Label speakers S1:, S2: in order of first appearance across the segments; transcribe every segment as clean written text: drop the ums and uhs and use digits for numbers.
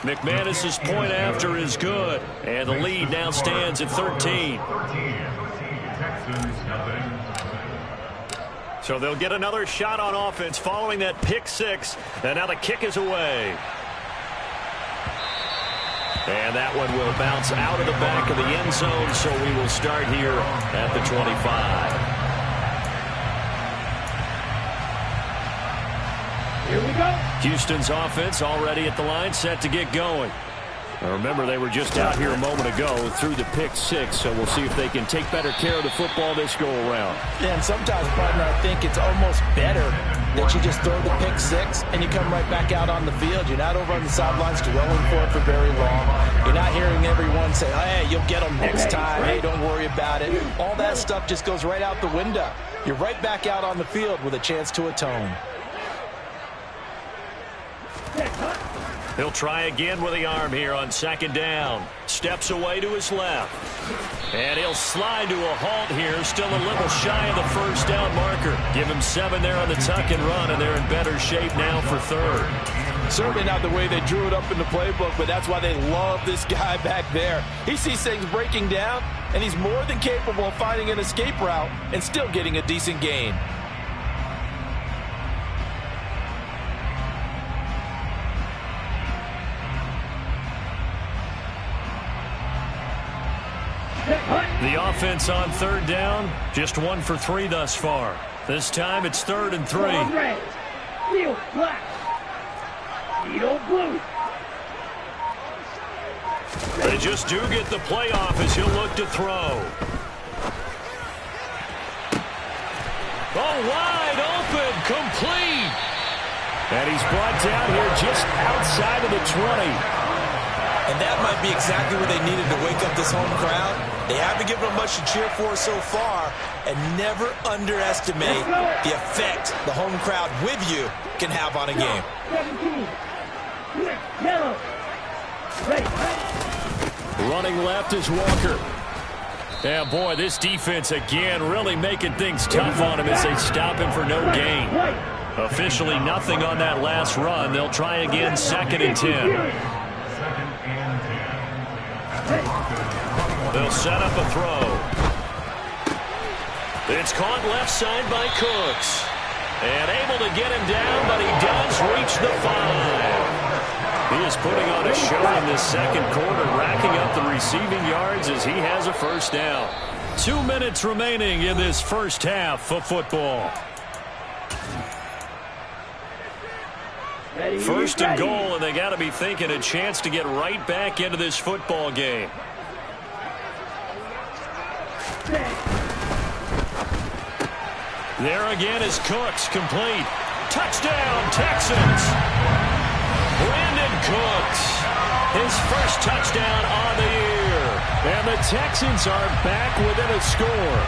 S1: McManus's point after is good, and the lead now stands at 13. So they'll get another shot on offense following that pick six, and now the kick is away. And that one will bounce out of the back of the end zone, so we will start here at the 25.
S2: Here we go.
S1: Houston's offense already at the line, set to get going. Now remember, they were just out here a moment ago through the pick six, so we'll see if they can take better care of the football this go-around.
S3: Yeah, and sometimes, partner, I think it's almost better that you just throw the pick six and you come right back out on the field. You're not over on the sidelines dwelling for it for very long. You're not hearing everyone say, oh, hey, you'll get them next time. Hey, don't worry about it. All that stuff just goes right out the window. You're right back out on the field with a chance to atone.
S1: He'll try again with the arm here on second down. Steps away to his left. And he'll slide to a halt here. Still a little shy of the first down marker. Give him 7 there on the tuck and run, and they're in better shape now for third.
S3: Certainly not the way they drew it up in the playbook, but that's why they love this guy back there. He sees things breaking down, and he's more than capable of finding an escape route and still getting a decent gain.
S1: The offense on third down, just 1 for 3 thus far. This time it's 3rd and 3.
S2: Red, field black, Needle blue.
S1: They just do get the play off as he'll look to throw. Oh, wide open, complete. And he's brought down here just outside of the 20.
S3: And that might be exactly what they needed to wake up this home crowd. They haven't given them much to cheer for so far, and never underestimate the effect the home crowd with you can have on a game.
S2: 17, yellow, red.
S1: Running left is Walker. Yeah, boy, this defense again really making things tough on him as they stop him for no gain. Officially nothing on that last run. They'll try again, 2nd and 10. They'll set up a throw. It's caught left side by Cooks. And able to get him down, but he does reach the 5. He is putting on a show in this second quarter, racking up the receiving yards as he has a first down. 2 minutes remaining in this first half of football. First and goal, and they got to be thinking a chance to get right back into this football game. There again is Cooks, complete. Touchdown, Texans. Brandon Cooks, his first touchdown on the year. And the Texans are back within a score.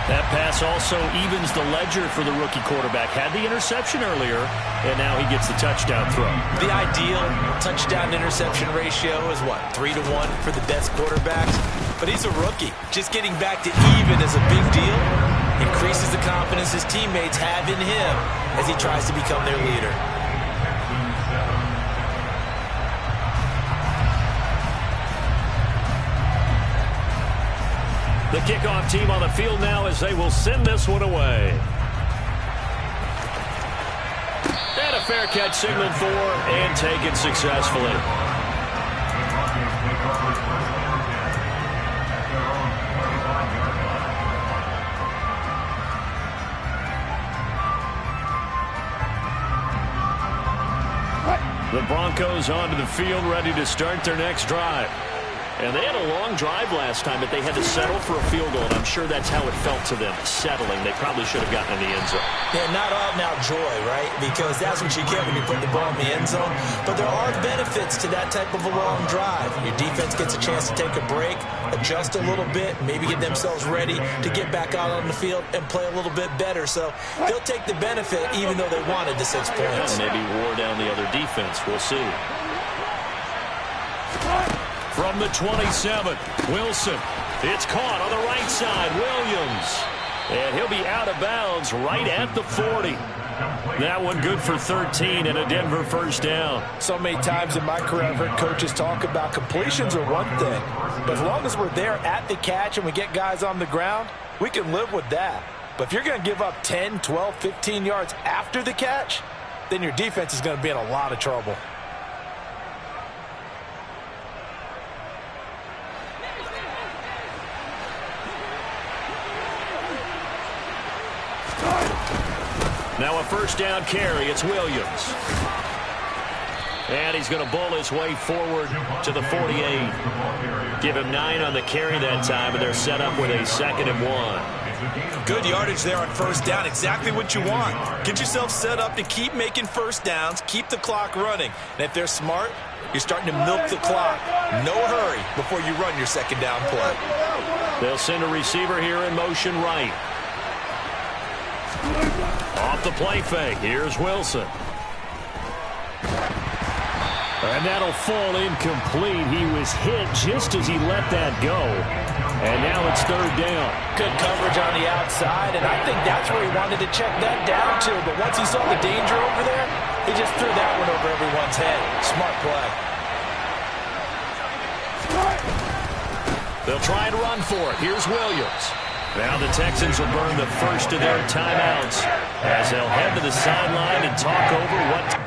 S1: That pass also evens the ledger for the rookie quarterback. Had the interception earlier, and now he gets the touchdown throw.
S3: The ideal touchdown-interception ratio is what, 3 to 1 for the best quarterbacks? But he's a rookie. Just getting back to even is a big deal. Increases the confidence his teammates have in him as he tries to become their leader.
S1: The kickoff team on the field now as they will send this one away. And a fair catch signaled for and taken successfully. The Broncos onto the field, ready to start their next drive. And they had a long drive last time, but they had to settle for a field goal, and I'm sure that's how it felt to them, settling. They probably should have gotten in the end zone.
S3: Yeah, not all now joy, right? Because that's what you get when you put the ball in the end zone. But there are benefits to that type of a long drive. Your defense gets a chance to take a break, adjust a little bit, maybe get themselves ready to get back out on the field and play a little bit better. So they'll take the benefit even though they wanted the 6 points.
S1: Maybe wore down the other defense. We'll see. From the 27, Wilson. It's caught on the right side. Williams. And he'll be out of bounds right at the 40. That one good for 13 and a Denver first down.
S3: So many times in my career I've heard coaches talk about completions are one thing. But as long as we're there at the catch and we get guys on the ground, we can live with that. But if you're going to give up 10, 12, 15 yards after the catch, then your defense is going to be in a lot of trouble.
S1: Now a first down carry. It's Williams. And he's going to bowl his way forward to the 48. Give him 9 on the carry that time, and they're set up with a 2nd and 1.
S3: Good yardage there on first down. Exactly what you want. Get yourself set up to keep making first downs, keep the clock running. And if they're smart, you're starting to milk the clock. No hurry before you run your second down play.
S1: They'll send a receiver here in motion right. Off the play fake. Here's Wilson. And that'll fall incomplete. He was hit just as he let that go. And now it's 3rd down.
S3: Good coverage on the outside, and I think that's where he wanted to check that down to. But once he saw the danger over there, he just threw that one over everyone's head. Smart play.
S1: They'll try and run for it. Here's Williams. Now the Texans will burn the first of their timeouts as they'll head to the sideline and talk over what...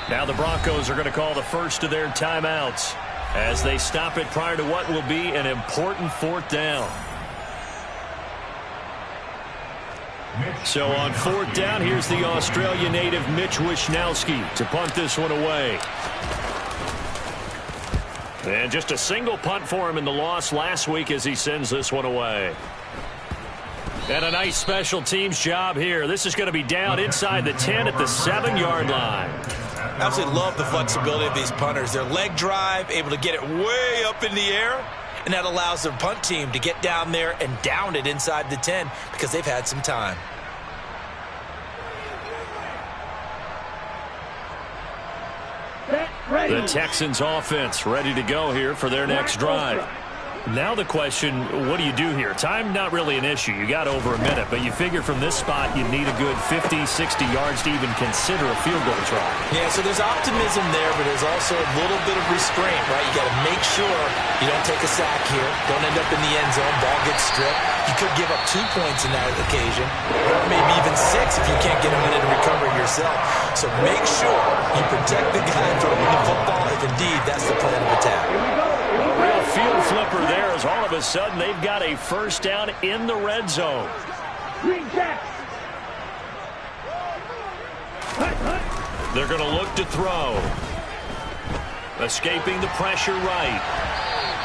S1: Now the Broncos are going to call the first of their timeouts as they stop it prior to what will be an important 4th down. So on 4th down, here's the Australia native Mitch Wishnowsky to punt this one away. And just a single punt for him in the loss last week as he sends this one away. And a nice special teams job here. This is going to be down inside the 10 at the 7-yard line.
S3: Absolutely love the flexibility of these punters. Their leg drive, able to get it way up in the air, and that allows their punt team to get down there and down it inside the 10 because they've had some time.
S1: The Texans offense ready to go here for their next drive. Now the question, what do you do here? Time not really an issue. You got over a minute, but you figure from this spot you need a good 50, 60 yards to even consider a field goal try.
S3: Yeah, so there's optimism there, but there's also a little bit of restraint, right? You got to make sure you don't take a sack here. Don't end up in the end zone. Ball gets stripped. You could give up 2 points in that occasion, or maybe even 6 if you can't get a minute to recover yourself. So make sure you protect the guy throwing the football if indeed that's the plan of attack.
S1: Real field flipper there as all of a sudden they've got a first down in the red zone. They're going to look to throw. Escaping the pressure right.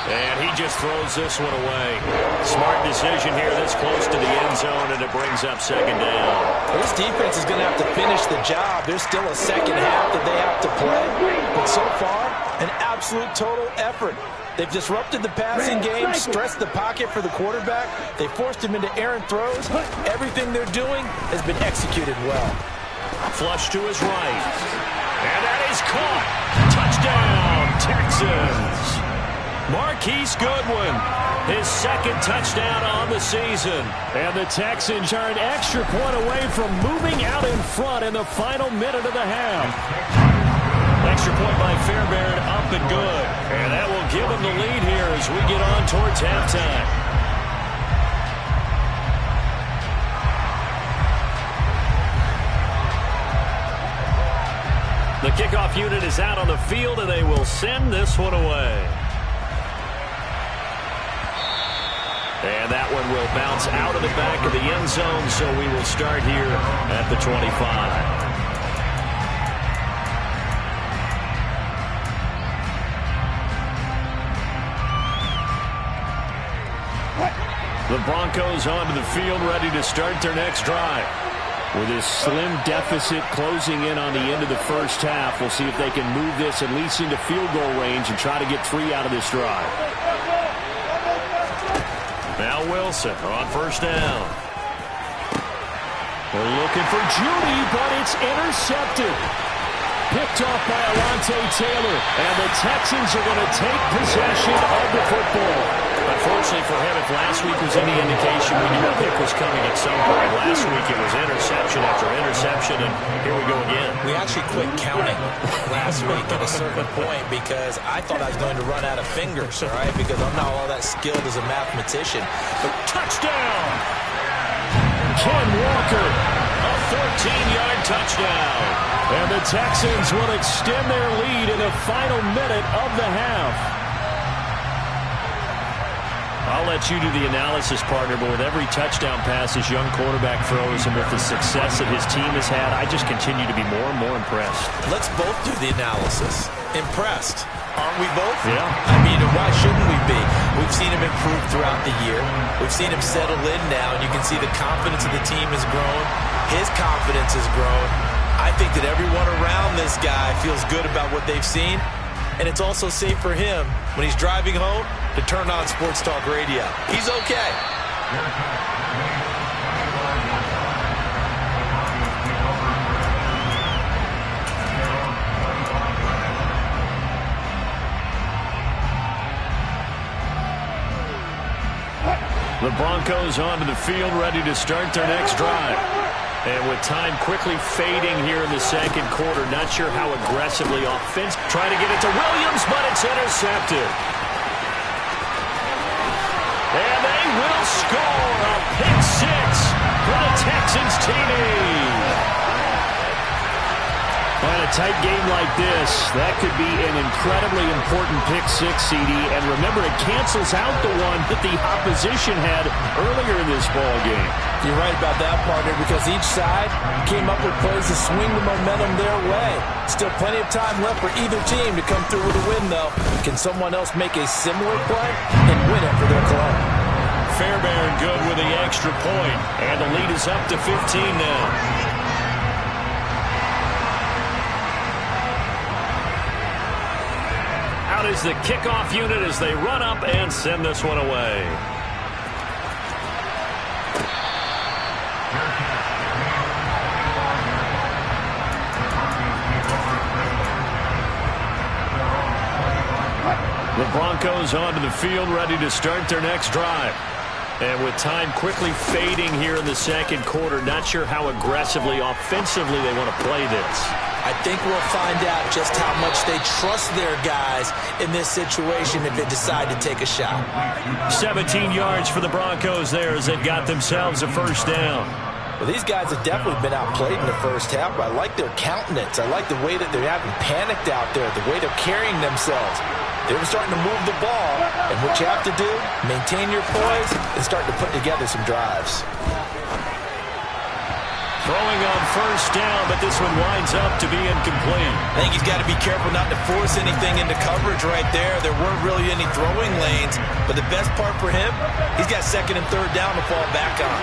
S1: And he just throws this one away. Smart decision here this close to the end zone, and it brings up 2nd down.
S3: This defense is going to have to finish the job. There's still a second half that they have to play. But so far, an absolute total effort. They've disrupted the passing game, stressed the pocket for the quarterback. They forced him into errant throws. Everything they're doing has been executed well.
S1: Flush to his right. And that is caught. Touchdown, Texans. Marquise Goodwin, his 2nd touchdown on the season. And the Texans are an extra point away from moving out in front in the final minute of the half. extra point by Fairbairn, up and good. And that will give them the lead here as we get on towards halftime. The kickoff unit is out on the field, and they will send this one away. And that one will bounce out of the back of the end zone, so we will start here at the 25. The Broncos onto the field, ready to start their next drive. With this slim deficit closing in on the end of the first half, we'll see if they can move this at least into field goal range and try to get 3 out of this drive. Now Wilson on first down. We're looking for Judy, but it's intercepted. Picked off by Alontae Taylor, and the Texans are going to take possession of the football. Unfortunately for him, if last week was any indication, we knew a pick was coming at some point. Last week it was interception after interception, and here we go again.
S3: We actually quit counting last week at a certain point because I thought I was going to run out of fingers, all right, because I'm not all that skilled as a mathematician. But
S1: touchdown! Ken Walker, a 14-yard touchdown. And the Texans will extend their lead in the final minute of the half. I'll let you do the analysis, partner, but with every touchdown pass this young quarterback throws and with the success that his team has had, I just continue to be more and more impressed.
S3: Let's both do the analysis. Impressed. Aren't we both?
S1: Yeah.
S3: I mean, why shouldn't we be? We've seen him improve throughout the year. We've seen him settle in now, and you can see the confidence of the team has grown. His confidence has grown. I think that everyone around this guy feels good about what they've seen, and it's also safe for him when he's driving home to turn on Sports Talk Radio. He's okay.
S1: The Broncos onto the field, ready to start their next drive. And with time quickly fading here in the second quarter, not sure how aggressively offense. Trying to get it to Williams, but it's intercepted. And they will score a pick six for the Texans TD. And a tight game like this, that could be an incredibly important pick six, CD. And remember, it cancels out the one that the opposition had earlier in this ball game.
S3: You're right about that, partner, because each side came up with plays to swing the momentum their way. Still plenty of time left for either team to come through with a win, though. Can someone else make a similar play and win it for their club?
S1: Fairbairn good with the extra point, and the lead is up to 15 now. Out is the kickoff unit as they run up and send this one away. The Broncos onto the field, ready to start their next drive. And with time quickly fading here in the second quarter, not sure how aggressively, offensively they want to play this.
S3: I think we'll find out just how much they trust their guys in this situation if they decide to take a shot.
S1: 17 yards for the Broncos there as they got themselves a first down.
S3: Well, these guys have definitely been outplayed in the first half, but I like their countenance. I like the way that they're having panicked out there, the way they're carrying themselves. They're starting to move the ball, and what you have to do, maintain your poise and start to put together some drives.
S1: Throwing on first down, but this one winds up to be incomplete.
S3: I think he's got to be careful not to force anything into coverage right there. There weren't really any throwing lanes, but the best part for him, he's got second and third down to fall back on.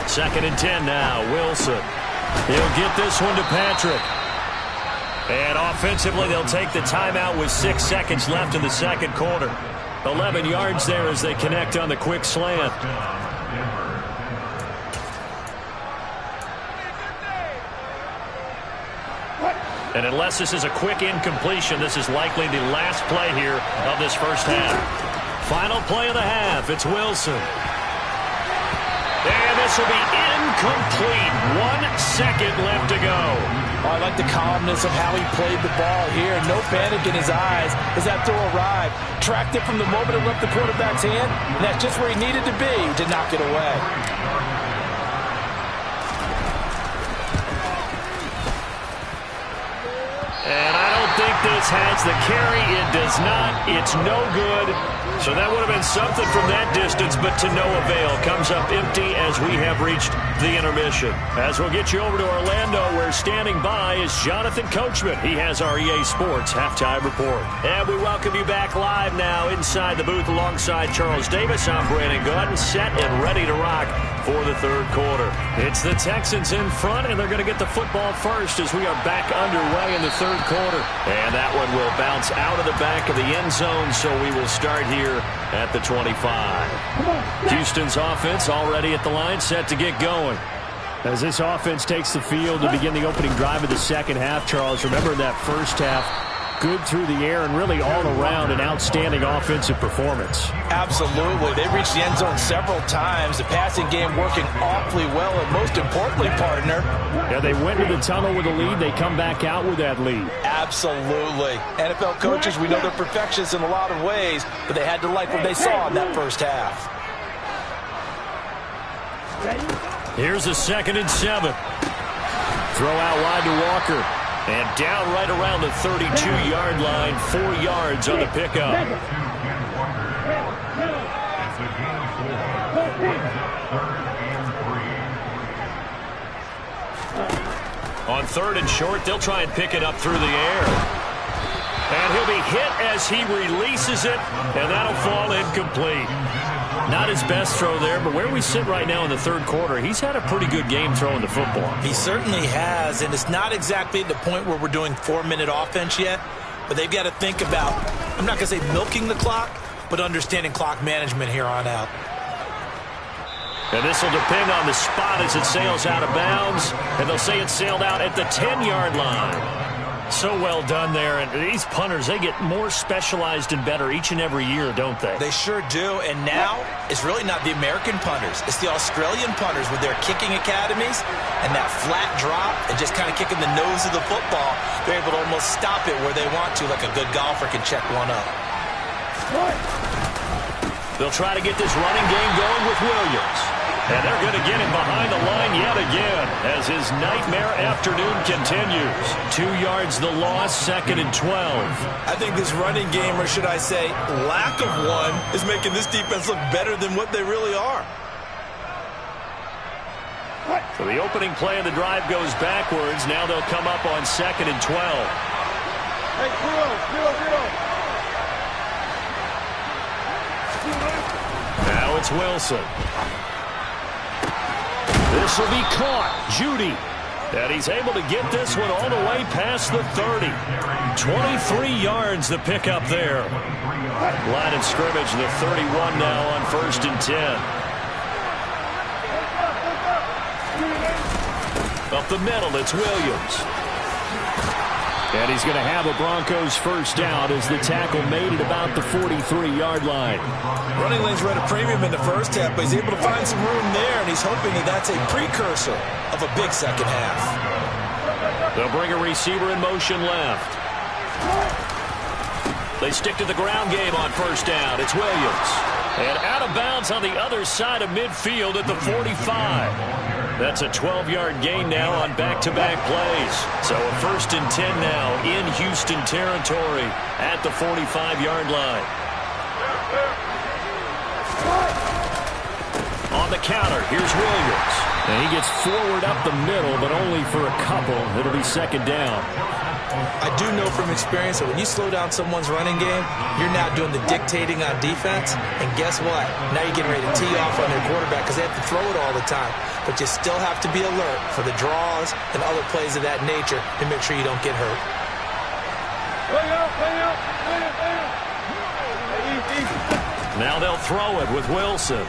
S1: Second and 10 now, Wilson. He'll get this one to Patrick. And offensively, they'll take the timeout with 6 seconds left in the second quarter. 11 yards there as they connect on the quick slant. And unless this is a quick incompletion, this is likely the last play here of this first half. Final play of the half, it's Wilson. And this will be incomplete. 1 second left to go.
S3: Oh, I like the calmness of how he played the ball here. No panic in his eyes as that throw arrived. Tracked it from the moment it left the quarterback's hand, and that's just where he needed to be to knock it away.
S1: And I don't think this has the carry. It does not. It's no good. So that would have been something from that distance, but to no avail. Comes up empty as we have reached the intermission. As we'll get you over to Orlando, where standing by is Jonathan Coachman. He has our EA Sports Halftime Report. And we welcome you back live now inside the booth alongside Charles Davis. I'm Brandon Gaudin, set and ready to rock for the third quarter. It's the Texans in front, and they're going to get the football first as we are back underway in the third quarter. And that one will bounce out of the back of the end zone, so we will start here at the 25. Houston's offense already at the line, set to get going. As this offense takes the field to begin the opening drive of the second half, Charles, remember that first half, good through the air and really all around an outstanding offensive performance.
S3: Absolutely. They reached the end zone several times. The passing game working awfully well, and most importantly, partner.
S1: Yeah, they went to the tunnel with a lead. They come back out with that lead.
S3: Absolutely. NFL coaches, we know they're perfectionists in a lot of ways, but they had to like what they saw in that first half.
S1: Here's a 2nd and 7. Throw out wide to Walker. And down right around the 32-yard line, 4 yards on the pickup. On 3rd and short, they'll try and pick it up through the air. And he'll be hit as he releases it, and that'll fall incomplete. Not his best throw there, but where we sit right now in the third quarter, he's had a pretty good game throwing the football.
S3: He certainly has, and it's not exactly at the point where we're doing 4-minute offense yet, but they've got to think about, I'm not going to say milking the clock, but understanding clock management here on out.
S1: And this will depend on the spot as it sails out of bounds, and they'll say it sailed out at the 10-yard line. So well done there, and these punters, they get more specialized and better each and every year, don't they?
S3: They sure do, and now it's really not the American punters. It's the Australian punters with their kicking academies and that flat drop and just kind of kicking the nose of the football. They're able to almost stop it where they want to, like a good golfer can check one up.
S1: They'll try to get this running game going with Williams. And they're going to get him behind the line yet again as his nightmare afternoon continues. 2 yards the loss, 2nd and 12.
S3: I think this running game, or should I say lack of one, is making this defense look better than what they really are.
S1: So the opening play of the drive goes backwards. Now they'll come up on 2nd and 12.
S2: Hey, zero.
S1: Now it's Wilson. This will be caught. Judy. And he's able to get this one all the way past the 30. 23 yards the pickup there. Line of scrimmage, the 31 now on 1st and 10. Up the middle, it's Williams. And he's going to have a Broncos first down as the tackle made at about the 43-yard line.
S3: Running lanes were at a premium in the first half, but he's able to find some room there, and he's hoping that that's a precursor of a big second half.
S1: They'll bring a receiver in motion left. They stick to the ground game on first down. It's Williams. And out of bounds on the other side of midfield at the 45. That's a 12-yard gain now on back-to-back plays. So a 1st and 10 now in Houston territory at the 45-yard line. On the counter, here's Williams. And he gets forward up the middle, but only for a couple. It'll be 2nd down.
S3: I do know from experience that when you slow down someone's running game, you're now doing the dictating on defense. And guess what? Now you're getting ready to tee off on their quarterback because they have to throw it all the time. But you still have to be alert for the draws and other plays of that nature to make sure you don't get hurt.
S1: Now they'll throw it with Wilson.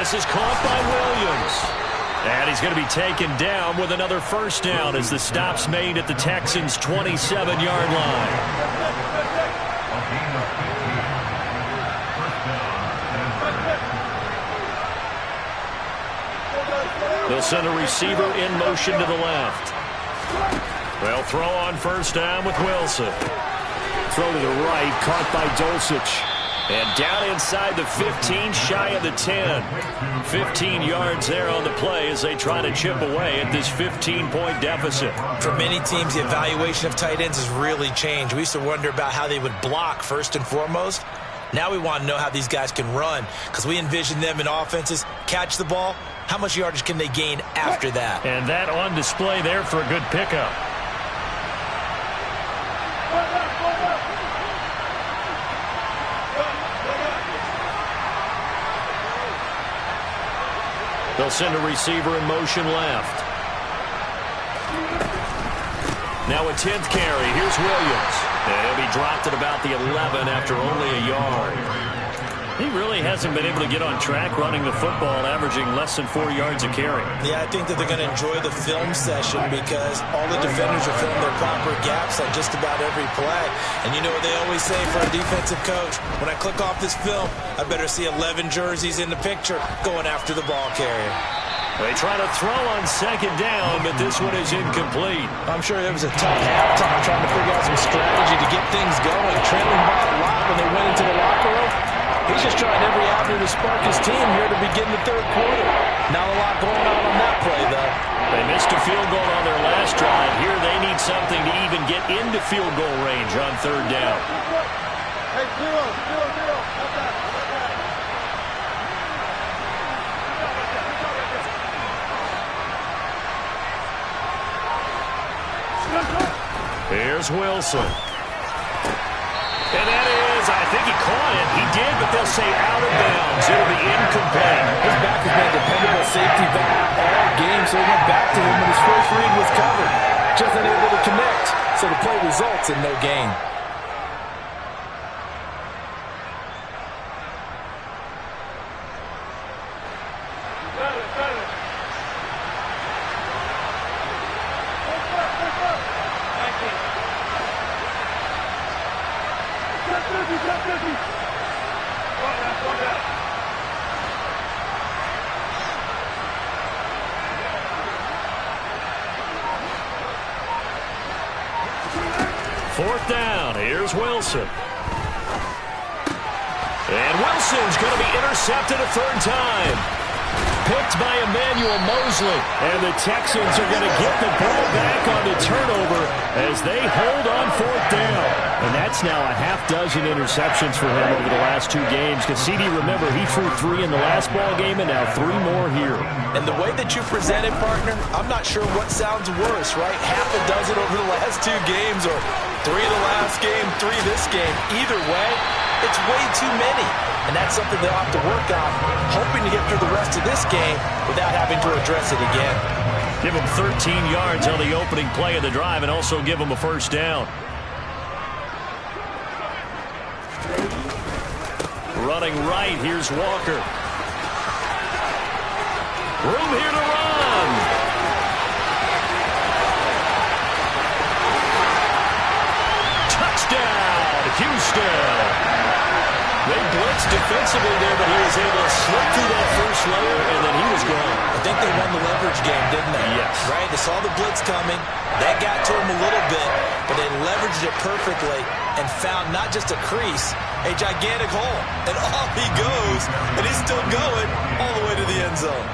S1: This is caught by Williams. And he's going to be taken down with another first down as the stop's made at the Texans' 27-yard line. They'll send a receiver in motion to the left. They'll throw on first down with Wilson. Throw to the right, caught by Dulcich. And down inside the 15, shy of the 10. 15 yards there on the play as they try to chip away at this 15-point deficit.
S3: For many teams, the evaluation of tight ends has really changed. We used to wonder about how they would block first and foremost. Now we want to know how these guys can run, because we envision them in offenses catch the ball. How much yardage can they gain after that?
S1: And that on display there for a good pickup. They'll send a receiver in motion left. Now a 10th carry. Here's Williams. And he'll be dropped at about the 11 after only a yard. He really hasn't been able to get on track running the football, averaging less than 4 yards a carry.
S3: Yeah, I think that they're going to enjoy the film session because all the defenders are filling their proper gaps on just about every play. And you know what they always say for a defensive coach? When I click off this film, I better see 11 jerseys in the picture going after the ball carrier.
S1: They try to throw on second down, but this one is incomplete.
S3: I'm sure it was a tough halftime trying to figure out some strategy to get things going. Trailing by a lot when they went into the locker room. He's just trying every avenue to spark his team here to begin the third quarter. Not a lot going on that play, though.
S1: They missed a field goal on their last drive. Here they need something to even get into field goal range on third down.
S2: Hey, zero. Not that.
S1: Here's Wilson. And that is, I think he caught it. He did, but they'll say out of bounds. It'll be incomplete.
S3: His back has been a dependable safety valve all game, so he went back to him when his first read was covered. Just unable to connect, so the play results in no gain.
S1: Fourth down. Here's Wilson. And Wilson's going to be intercepted a third time. Picked by Emmanuel Mosley. And the Texans are going to get the ball back on the turnover as they hold on fourth down. And that's now a half dozen interceptions for him over the last 2 games. Because CD, remember, he threw 3 in the last ball game and now 3 more here.
S3: And the way that you presented, partner, I'm not sure what sounds worse, right? Half a dozen over the last 2 games or 3 the last game, 3 this game. Either way, it's way too many. And that's something they'll have to work on, hoping to get through the rest of this game without having to address it again.
S1: Give them 13 yards on the opening play of the drive and also give them a first down. Running right, here's Walker. Room here to run. Touchdown, Houston. They blitzed defensively there, but he was able to slip through that first layer, and then he was gone.
S3: I think they won the leverage game, didn't they?
S1: Yes.
S3: Right? They saw the blitz coming. That got to him a little bit, but they leveraged it perfectly and found not just a crease, a gigantic hole. And off he goes, and he's still going all the way to the end zone.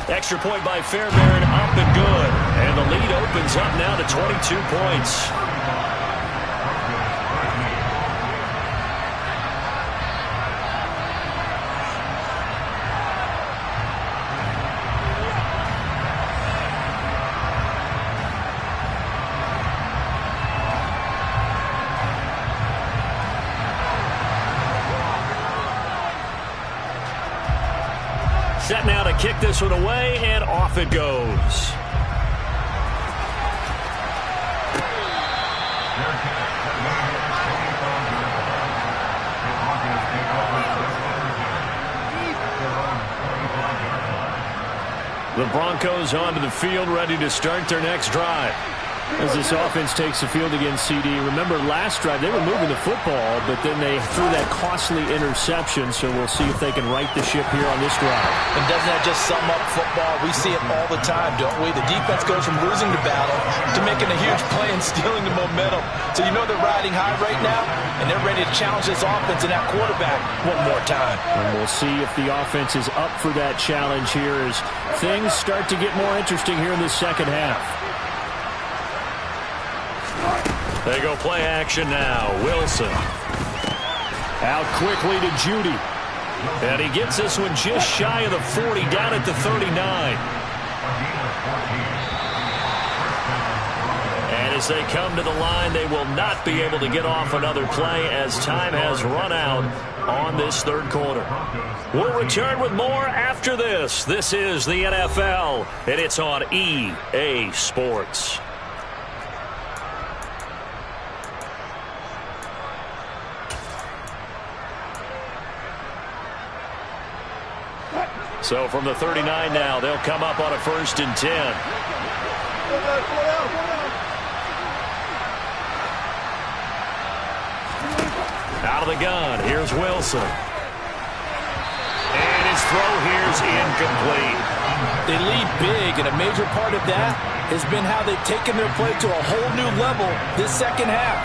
S1: Extra point by Fairbairn, up and good. And the lead opens up now to 22 points. Set now to kick this one away, and off it goes. The Broncos onto the field, ready to start their next drive. As this offense takes the field against CD. Remember, last drive, they were moving the football, but then they threw that costly interception, so we'll see if they can right the ship here on this drive.
S3: And doesn't that just sum up football? We see it all the time, don't we? The defense goes from losing the battle to making a huge play and stealing the momentum. So you know they're riding high right now, and they're ready to challenge this offense and that quarterback one more time.
S1: And we'll see if the offense is up for that challenge here as things start to get more interesting here in the second half.
S4: They go play action now. Wilson.
S1: Out quickly to Judy. And he gets this one just shy of the 40, down at the 39. And as they come to the line, they will not be able to get off another play as time has run out on this third quarter. We'll return with more after this. This is the NFL, and it's on EA Sports. So from the 39 now, they'll come up on a 1st and 10. Out of the gun, here's Wilson. And his throw here's incomplete.
S3: They lead big, and a major part of that has been how they've taken their play to a whole new level this second half.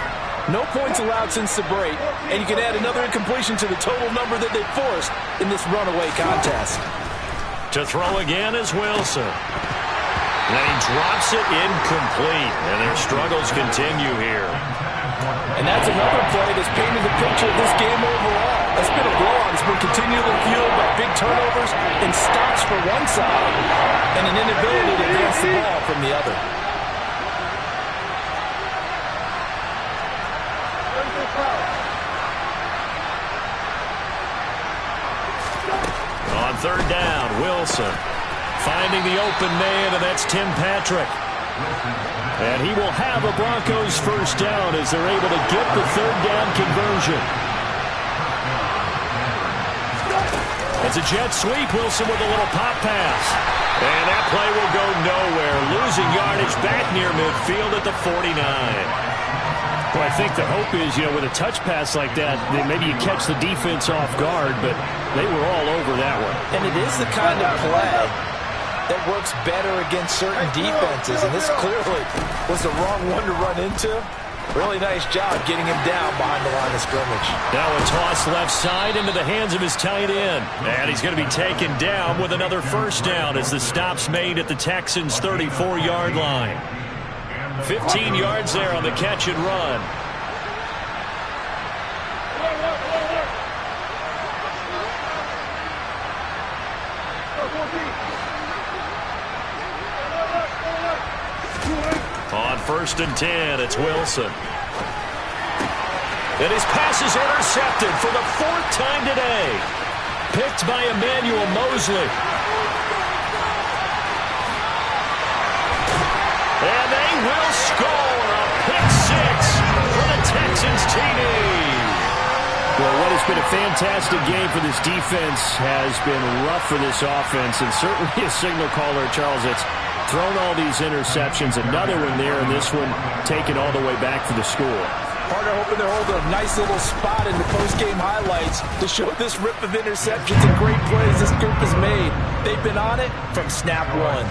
S3: No points allowed since the break, and you can add another incompletion to the total number that they forced in this runaway contest.
S1: To throw again is Wilson. And he drops it incomplete, and their struggles continue here.
S3: And that's another play that's painted the picture of this game overall. It's been a blowout. It's been continually fueled by big turnovers and stops for one side and an inability to advance the ball from the other.
S1: On 3rd down, Wilson finding the open man, and that's Tim Patrick. And he will have a Broncos 1st down as they're able to get the 3rd down conversion. It's a jet sweep. Wilson with a little pop pass. And that play will go nowhere. Losing yardage back near midfield at the 49. Well, I think the hope is, with a touch pass like that, maybe you catch the defense off guard, but they were all over that one.
S3: And it is the kind of play that works better against certain defenses, and this clearly was the wrong one to run into. Really nice job getting him down behind the line of scrimmage.
S1: Now a toss left side into the hands of his tight end. And he's going to be taken down with another 1st down as the stop's made at the Texans' 34-yard line. 15 yards there on the catch and run. On 1st and 10, it's Wilson. And his pass is intercepted for the 4th time today. Picked by Emmanuel Mosley. And they will score a pick 6 for the Texans TD. Well, what has been a fantastic game for this defense has been rough for this offense, and certainly a signal caller, Charles, that's thrown all these interceptions. Another one there, and this one taken all the way back for the score.
S3: Partner hoping they're holding a nice little spot in the post-game highlights to show this rip of interceptions and great plays this group has made. They've been on it from snap one.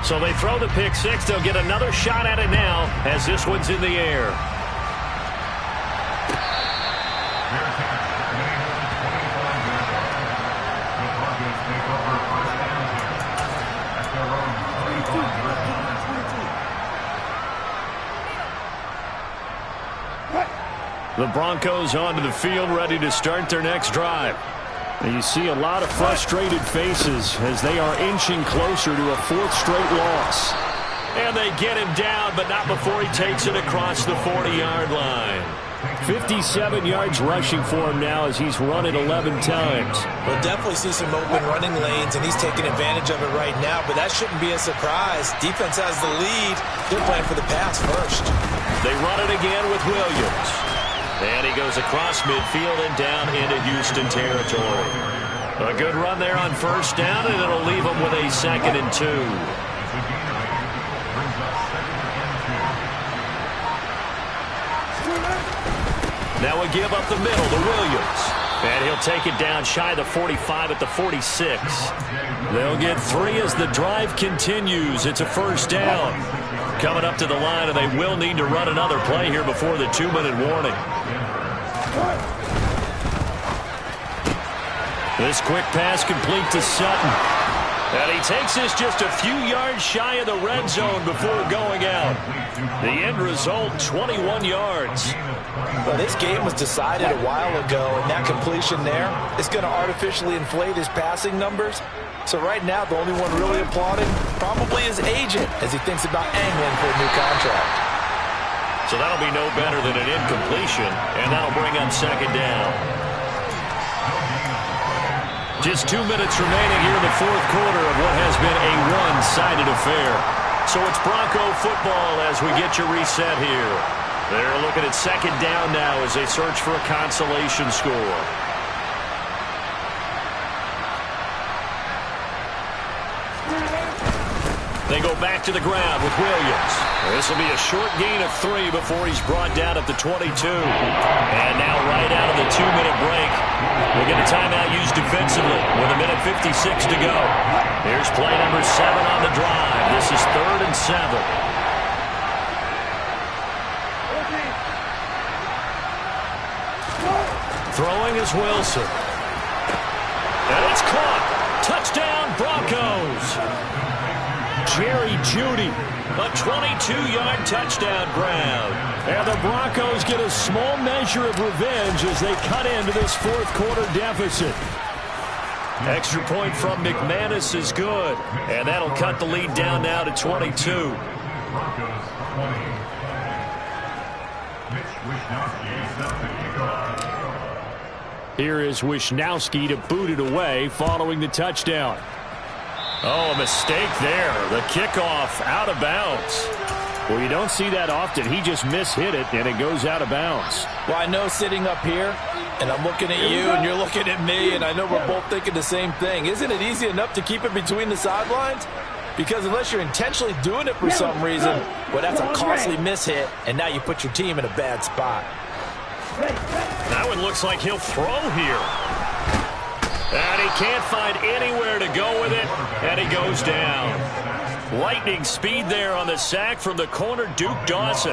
S1: So they throw the pick 6. They'll get another shot at it now as this one's in the air. The Broncos onto the field, ready to start their next drive. And you see a lot of frustrated faces as they are inching closer to a 4th straight loss. And they get him down, but not before he takes it across the 40-yard line. 57 yards rushing for him now as he's run it 11 times.
S3: We'll definitely see some open running lanes, and he's taking advantage of it right now, but that shouldn't be a surprise. Defense has the lead. They're playing for the pass first.
S1: They run it again with Williams. And he goes across midfield and down into Houston territory. A good run there on first down, and it'll leave him with a 2nd and 2. Now we give up the middle to Williams. And he'll take it down shy of the 45 at the 46. They'll get 3 as the drive continues. It's a first down. Coming up to the line, and they will need to run another play here before the 2-minute warning. This quick pass complete to Sutton. And he takes this just a few yards shy of the red zone before going out. The end result, 21 yards.
S3: Well, this game was decided a while ago, and that completion there is going to artificially inflate his passing numbers. So right now, the only one really applauding probably his agent as he thinks about angling for a new contract.
S1: So that'll be no better than an incompletion, and that'll bring up 2nd down. Just 2 minutes remaining here in the 4th quarter of what has been a one-sided affair. So it's Bronco football as we get your reset here. They're looking at 2nd down now as they search for a consolation score. They go back to the ground with Williams. This will be a short gain of 3 before he's brought down at the 22. And now right out of the 2-minute break, we'll get a timeout used defensively with 1:56 to go. Here's play number 7 on the drive. This is 3rd and 7. Throwing is Wilson. And it's caught. Touchdown, Broncos. Jerry Jeudy, a 22-yard touchdown grab. And the Broncos get a small measure of revenge as they cut into this 4th quarter deficit. Extra point from McManus is good, and that'll cut the lead down now to 22. Here is Wishnowsky to boot it away following the touchdown. Oh, a mistake there. The kickoff out of bounds. Well, you don't see that often. He just mishit it, and it goes out of bounds.
S3: Well, I know sitting up here, and I'm looking at you, and you're looking at me, and I know we're both thinking the same thing. Isn't it easy enough to keep it between the sidelines? Because unless you're intentionally doing it for some reason, well, that's a costly mishit, and now you put your team in a bad spot.
S1: That one looks like he'll throw here. And he can't find anywhere to go with it, and he goes down. Lightning speed there on the sack from the corner, Duke Dawson.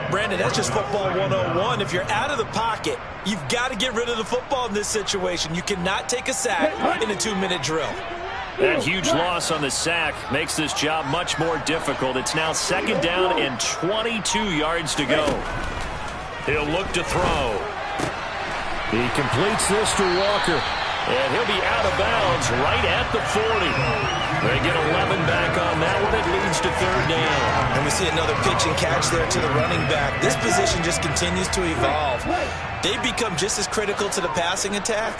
S3: Brandon, that's just football 101. If you're out of the pocket, you've got to get rid of the football in this situation. You cannot take a sack in a 2-minute drill.
S1: That huge loss on the sack makes this job much more difficult. It's now 2nd down and 22 yards to go. He'll look to throw. He completes this to Walker. And he'll be out of bounds right at the 40. They get 11 back on that one. It leads to 3rd down.
S3: And we see another pitch and catch there to the running back. This position just continues to evolve. They become just as critical to the passing attack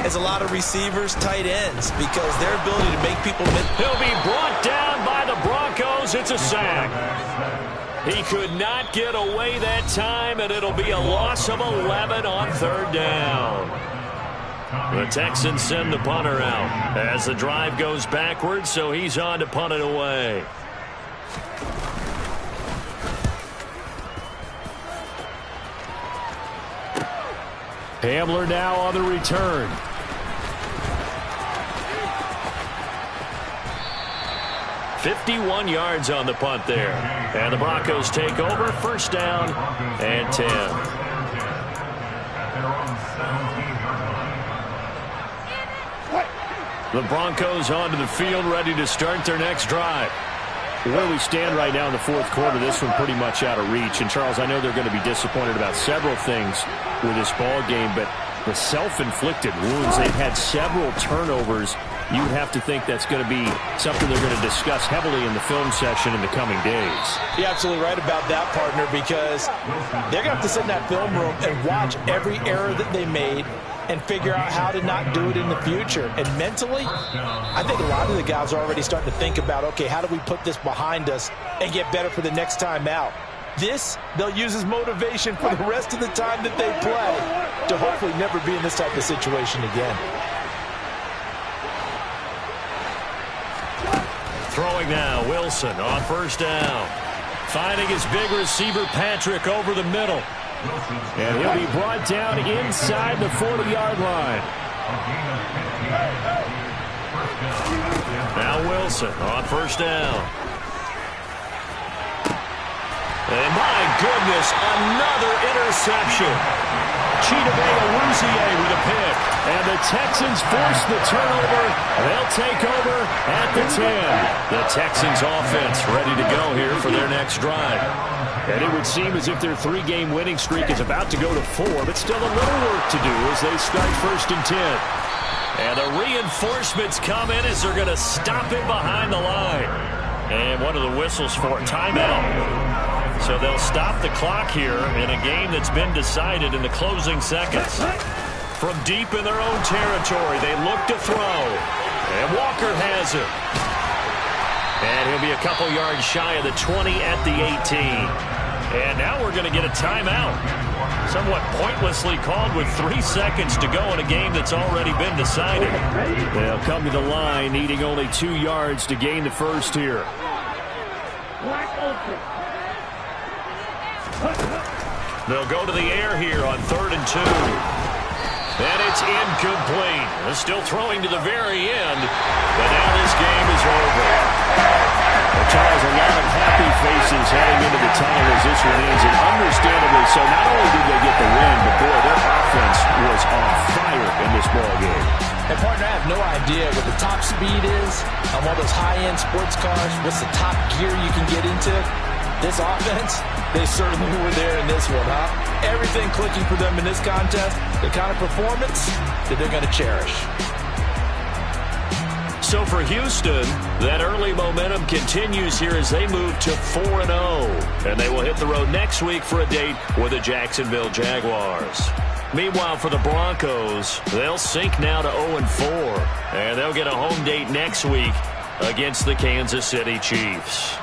S3: as a lot of receivers, tight ends, because their ability to make people miss.
S1: He'll be brought down by the Broncos. It's a sack. He could not get away that time, and it'll be a loss of 11 on 3rd down. The Texans send the punter out as the drive goes backwards, so he's on to punt it away. Hamler now on the return. .51 yards on the punt there. And the Broncos take over, 1st down and 10. The Broncos onto the field, ready to start their next drive. Where we stand right now in the 4th quarter, this one pretty much out of reach. And, Charles, I know they're going to be disappointed about several things with this ball game, but the self-inflicted wounds, they've had several turnovers you have to think that's going to be something they're going to discuss heavily in the film session in the coming days.
S3: You're absolutely right about that, partner, because they're going to have to sit in that film room and watch every error that they made and figure out how to not do it in the future. And mentally, I think a lot of the guys are already starting to think about, okay, how do we put this behind us and get better for the next time out? This, they'll use as motivation for the rest of the time that they play to hopefully never be in this type of situation again.
S1: Throwing now, Wilson on first down. Finding his big receiver, Patrick, over the middle. And he'll be brought down inside the 40-yard line. Now Wilson on first down. And my goodness, another interception. Chidobe Awuzie with a pick. And the Texans force the turnover. They'll take over at the 10. The Texans offense ready to go here for their next drive. And it would seem as if their 3-game winning streak is about to go to 4, but still a little work to do as they start 1st and 10. And the reinforcements come in as they're going to stop it behind the line. And one of the whistles for a timeout. So they'll stop the clock here in a game that's been decided in the closing seconds. From deep in their own territory, they look to throw. And Walker has it. And he'll be a couple yards shy of the 20 at the 18. And now we're going to get a timeout. Somewhat pointlessly called with 3 seconds to go in a game that's already been decided. They'll come to the line needing only 2 yards to gain the first here. They'll go to the air here on 3rd and 2. And it's incomplete. They're still throwing to the very end. But now this game is over. Charles, a lot of happy faces heading into the tunnel as this one ends, and understandably so. Not only did they get the win, but boy, their offense was on fire in this ball game.
S3: And partner, I have no idea what the top speed is on one of those high-end sports cars. What's the top gear you can get into? This offense, they certainly were there in this one, huh? Everything clicking for them in this contest, the kind of performance that they're going to cherish.
S1: So for Houston, that early momentum continues here as they move to 4-0. And they will hit the road next week for a date with the Jacksonville Jaguars. Meanwhile, for the Broncos, they'll sink now to 0-4. And they'll get a home date next week against the Kansas City Chiefs.